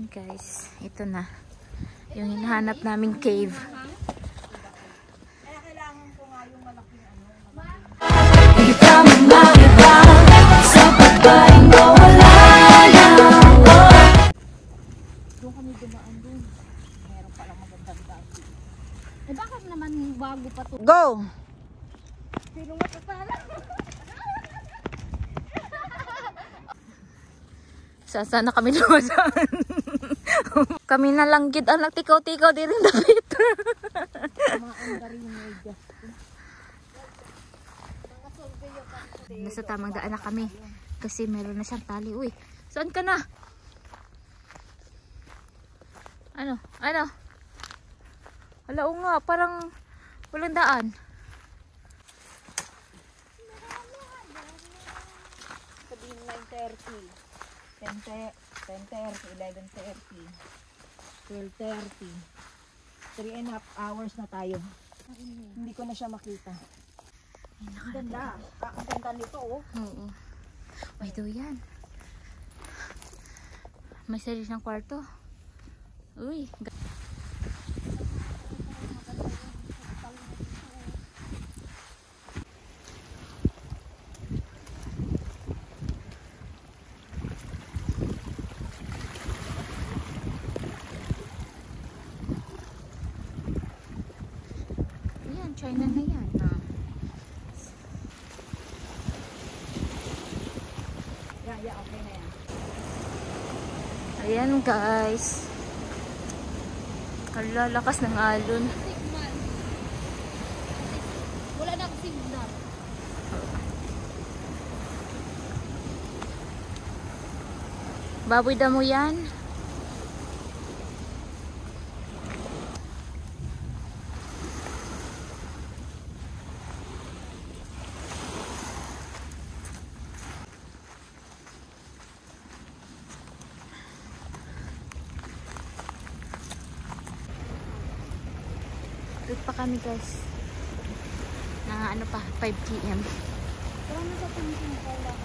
Ayan guys, ito na yung hinahanap naming cave. Kaya kailangan ko nga yung malaking ano. Kita mamahibang sa pagbaling mo wala na. Doon kami dumaan doon. Meron palang magandang dati. Eh bakit naman bago pa to? Go! Sino matatala? Sana kami lumadaan. Kami na lang gid ang nagtikaw-tikaw di rin nakita. Maandari yung media. Nasa tamang daan na kami. Kasi meron na siyang tali. Uy, saan ka na? Ano? Ano? Wala o nga, parang walang daan. Sabihin 9:30. 10:30, 11:30, 12:30. 3.5 hours na tayo. Hindi ko na siya makita. Ang ganda. Ang ganda nito oh. Oo. Ay, ito yan. May sarili ng kwarto. Uy. Ayan, China na yan. Yeah, okay na yan. Ayan guys. Ang lalakas ng alon. Signal. Wala na akong signal. Baboy damo yan. Doon pa kami guys. Na ano pa, 5 PM. Wala na sa tingin ko lang.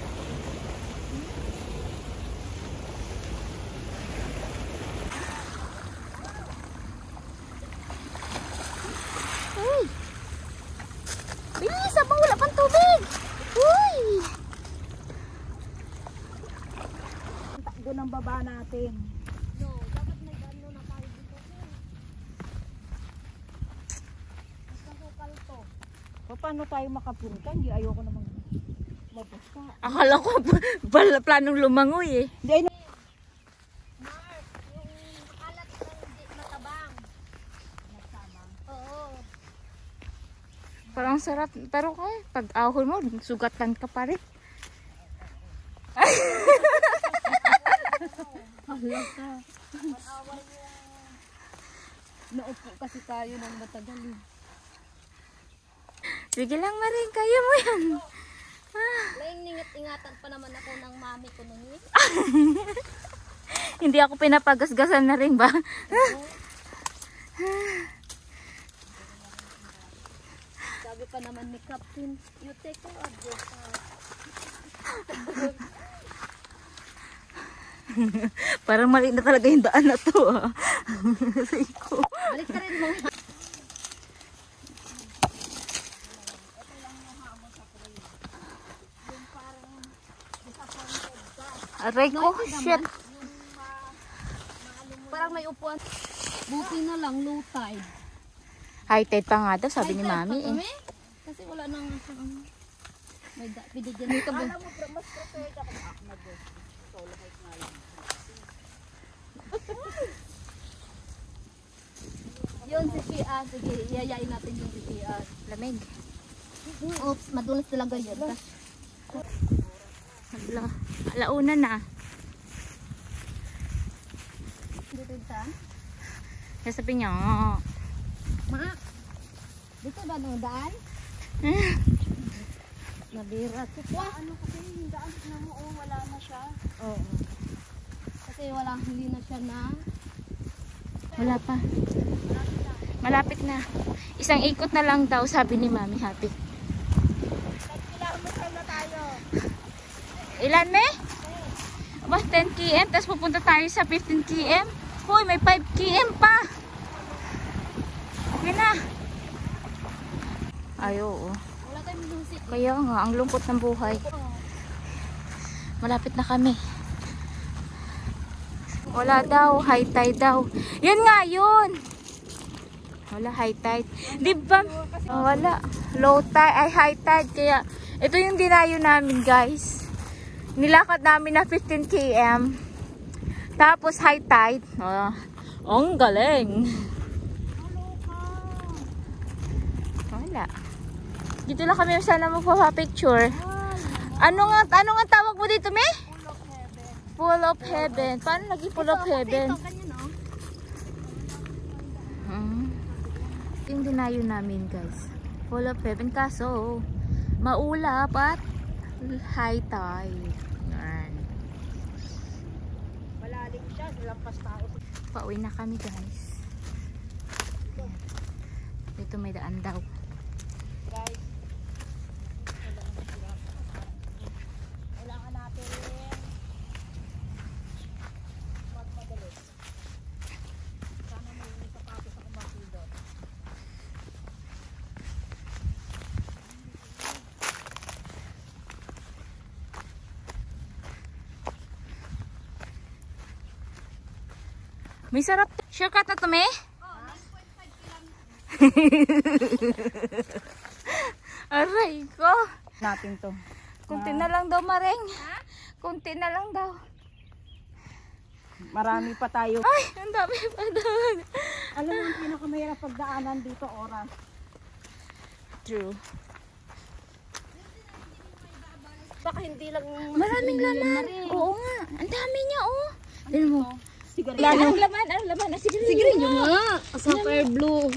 Uy! Bilis! Abang wala pang tubig! Uy! Doon ang baba natin. No, dapat may gano na tayo dito. Basta sukal to. Paano tayo makapunta? Hindi ayoko naman mabusta. Akala ko planong lumangoy eh. Hindi ay Mark, yung kalat ng matabang. Matabang? Oo. Parang sarap. Pero pag ahon mo, sugatan ka pa rin. Hala ka. Naupo kasi tayo ng matagal eh. Sige lang Maring, kaya mo yan. Naingat-ingatan pa naman ako ng mami ko nung yun. Hindi ako pinapagasgasan na rin ba? Sabi pa naman ni Captain, you take care of yourself. Parang mali na talaga yung daan na to. Balik ka rin mo. Aray ko, shit. Parang may upuan. Buti na lang, low tide. High tide pa nga daw, sabi ni Ay, Mami eh. kami? Kasi wala nang may binigyan dito ba? alam mo, mas prepared ako na mag solo hike nga lang. Yun si Pia. Sige, iyayain natin yung si Pia. Lamig. Oops, madulas talaga yun. Alauna na. Dito sa? Sasabi niya, Ma, dito ba nung daan? Nabira. Ano kasi yung daan na mo, oh, wala na siya. Oo. Kasi wala, hindi na siya na. wala pa. Malapit na. Isang ikot na lang daw, sabi ni Mami Happy. 10 kilometer na tayo. Ilan me? Mas 10 km, tapos pupunta tayo sa 15 km. Hoy, may 5 km pa. Okay na. Ay, oo. Wala tayong music. Kaya nga, ang lungkot ng buhay. Malapit na kami. Wala daw, high tide daw. Yun nga, yun. Wala, high tide. Di ba? Oh, wala. Low tide, ay high tide. Kaya, ito yung dinayo namin, guys. Nilakad namin na 15 km. Tapos high tide. Ang galing. Wala. Dito lang kami sana magpapapicture. Ano nga tawag mo dito, me? Full of heaven. Paano naging full of heaven? Yung dinayo namin, guys. Full of heaven. Kaso, maulap at high tide. Yan. Malalim siya, lampas tao. Pauwi na kami, guys. Dito may daan daw. Guys, kailangan natin magmadali. Sana may sapatos ako makidot. May sarap. Shortcut na to, me? Aray ko. Natin to. Kunti na lang daw, Mareng. Kunti na lang daw. Marami pa tayo. Ay, ang dami pa doon. Alam mo yung pinakamahirap pagdaanan dito, oras. True. Baka hindi lang Maraming laman. Oo nga. Ang dami niya, oh. Tignan mo. Sigarilyo. Anong laman? Anong laman? Sigarilyo nga. Sapphire blue.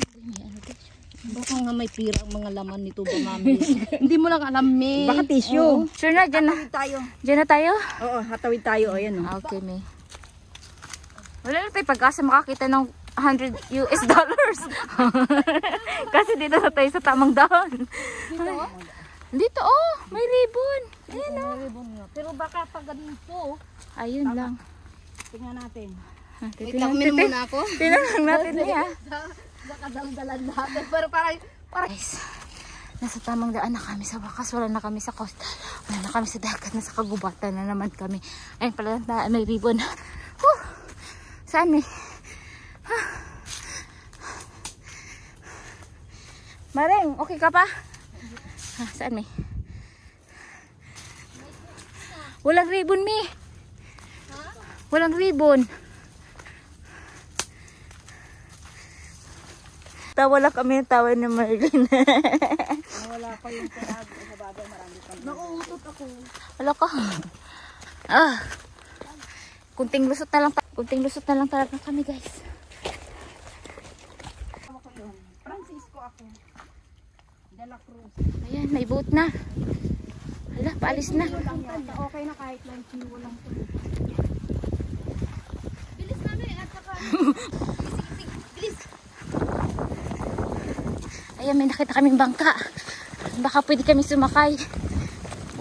Baka nga may pira ang mga laman nito ba, mami? Hindi mo lang alam, me. Baka tissue. Sure na, dyan na. Hatawid tayo. Dyan na tayo? Oo, hatawid tayo. Ayan o. Okay, me. Wala na tayo pag-asa makakita ng $100 US. Kasi dito na tayo sa tamang daan. Dito, oh. May ribbon. Ayan, oh. Pero baka pag ganito. Ayun lang. Tingnan natin. Wait lang, uminom muna ako. Tinanong natin niya. Nakadamdalan natin. Pero parang Guys, nasa tamang daan na kami sa wakas. Wala na kami sa coastal. Wala na kami sa dagat. Nasa kagubatan na naman kami. Ayun pala na may ribbon. Whew! Saan eh? Mareng, okay ka pa? Saan eh? Walang ribbon, me. Walang ribbon. Tawa lang kami ng tawa ni Merlin. Wala pa yung pinag. Sa bagay, marami pa. nauutot ako. Wala ka. Kunting lusot na lang. Kunting lusot na lang talaga kami, guys. Francisco ako. De La Cruz. Ayan, may boat na. Hala, paalis na. Okay na kahit lang chiwo lang. Bilis namin at saka bilis. Ayan, may nakita kaming bangka. Baka pwede kami sumakay.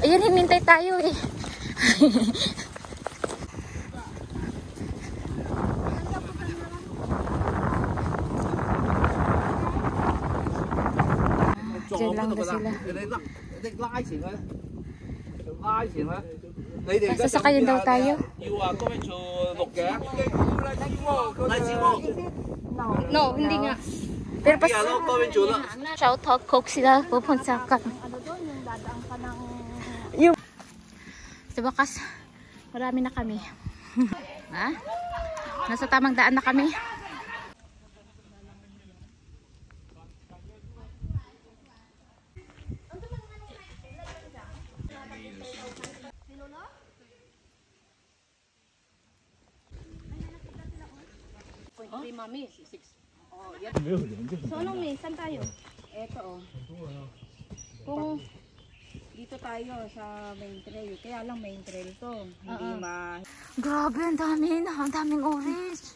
Ayan, hinintay tayo eh. Diyan lang na sila. Sasakayan daw tayo. No, hindi nga. Pero pas shout out cook sila pupunta ka. Ano doon, yung dadaan ka ng... Sa bakas, marami na kami. Ha? Nasa tamang daan na kami. Mami, 6. Oh, yan. So anong may? Saan tayo? Eto oh. Kung dito tayo sa main trail, kaya lang main trail to. Hindi Grabe, ang daming orange.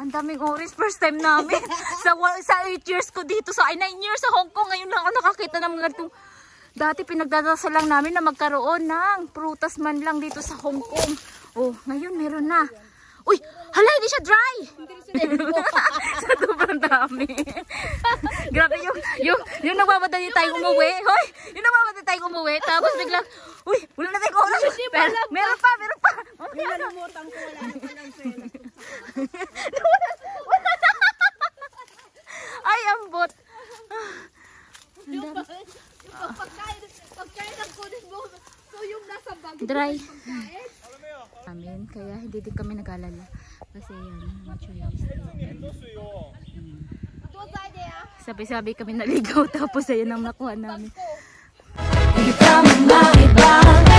Ang daming orange. First time namin. sa 8 years ko dito, sa 9 years sa Hong Kong, ngayon lang ako nakakita ng mga ganitong. Dati pinagdadasal lang namin na magkaroon ng prutas man lang dito sa Hong Kong. Oh, ngayon meron na. Uy, hala, hindi siya dry. Sa sobrang dami. Grabe yung nagmamadali tayong umuwi. Hoy, yung nagmamadali tayong umuwi. Tapos biglang, uy, wala na tayong oras. Pero, meron pa. May nalimutan ko, wala na palang sela. Ay, ambot. Yung pagkain ng kunin mo. So yung nasa bag. Dry. Amin, kaya hindi din kami nag-alala. Kasi yan, materialistic. Sabi-sabi kami naligaw tapos ayan ang nakuha namin. Hindi ka maiba.